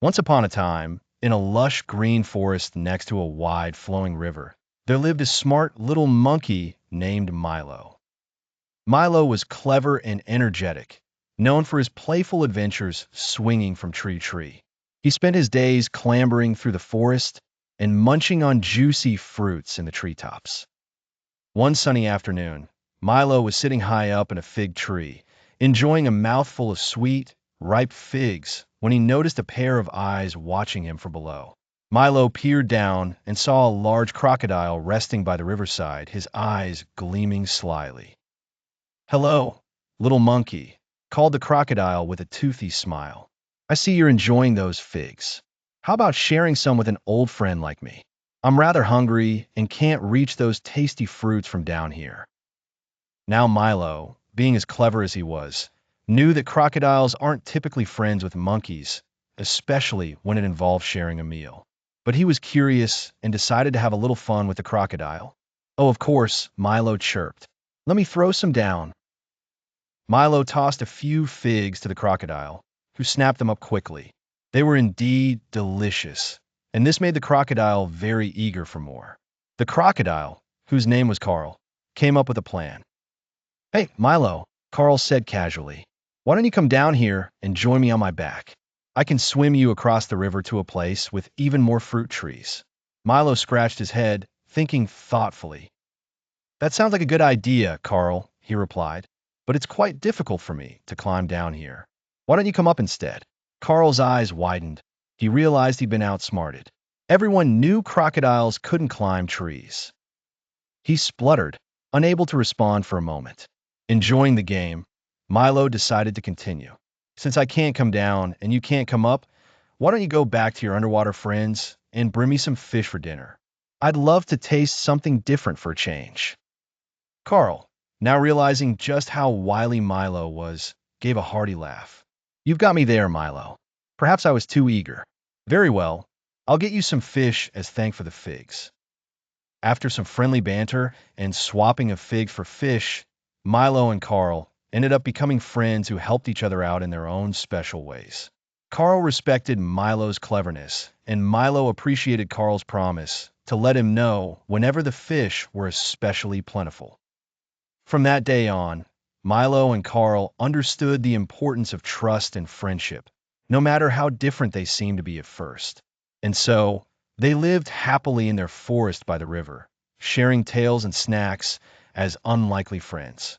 Once upon a time, in a lush green forest next to a wide flowing river, there lived a smart little monkey named Milo. Milo was clever and energetic, known for his playful adventures swinging from tree to tree. He spent his days clambering through the forest and munching on juicy fruits in the treetops. One sunny afternoon, Milo was sitting high up in a fig tree, enjoying a mouthful of sweet, ripe figs when he noticed a pair of eyes watching him from below. Milo peered down and saw a large crocodile resting by the riverside, his eyes gleaming slyly. "Hello, little monkey," called the crocodile with a toothy smile. "I see you're enjoying those figs. How about sharing some with an old friend like me? I'm rather hungry and can't reach those tasty fruits from down here." Now Milo, being as clever as he was, knew that crocodiles aren't typically friends with monkeys, especially when it involves sharing a meal. But he was curious and decided to have a little fun with the crocodile. "Oh, of course," Milo chirped. "Let me throw some down." Milo tossed a few figs to the crocodile, who snapped them up quickly. They were indeed delicious, and this made the crocodile very eager for more. The crocodile, whose name was Carl, came up with a plan. "Hey, Milo," Carl said casually, "why don't you come down here and join me on my back? I can swim you across the river to a place with even more fruit trees." Milo scratched his head, thinking thoughtfully. "That sounds like a good idea, Carl," he replied, "but it's quite difficult for me to climb down here. Why don't you come up instead?" Carl's eyes widened. He realized he'd been outsmarted. Everyone knew crocodiles couldn't climb trees. He spluttered, unable to respond for a moment. Enjoying the game, Milo decided to continue. "Since I can't come down and you can't come up, why don't you go back to your underwater friends and bring me some fish for dinner? I'd love to taste something different for a change." Carl, now realizing just how wily Milo was, gave a hearty laugh. "You've got me there, Milo. Perhaps I was too eager. Very well, I'll get you some fish as thank for the figs." After some friendly banter and swapping of figs for fish, Milo and Carl ended up becoming friends who helped each other out in their own special ways. Carl respected Milo's cleverness, and Milo appreciated Carl's promise to let him know whenever the fish were especially plentiful. From that day on, Milo and Carl understood the importance of trust and friendship, no matter how different they seemed to be at first. And so, they lived happily in their forest by the river, sharing tales and snacks as unlikely friends.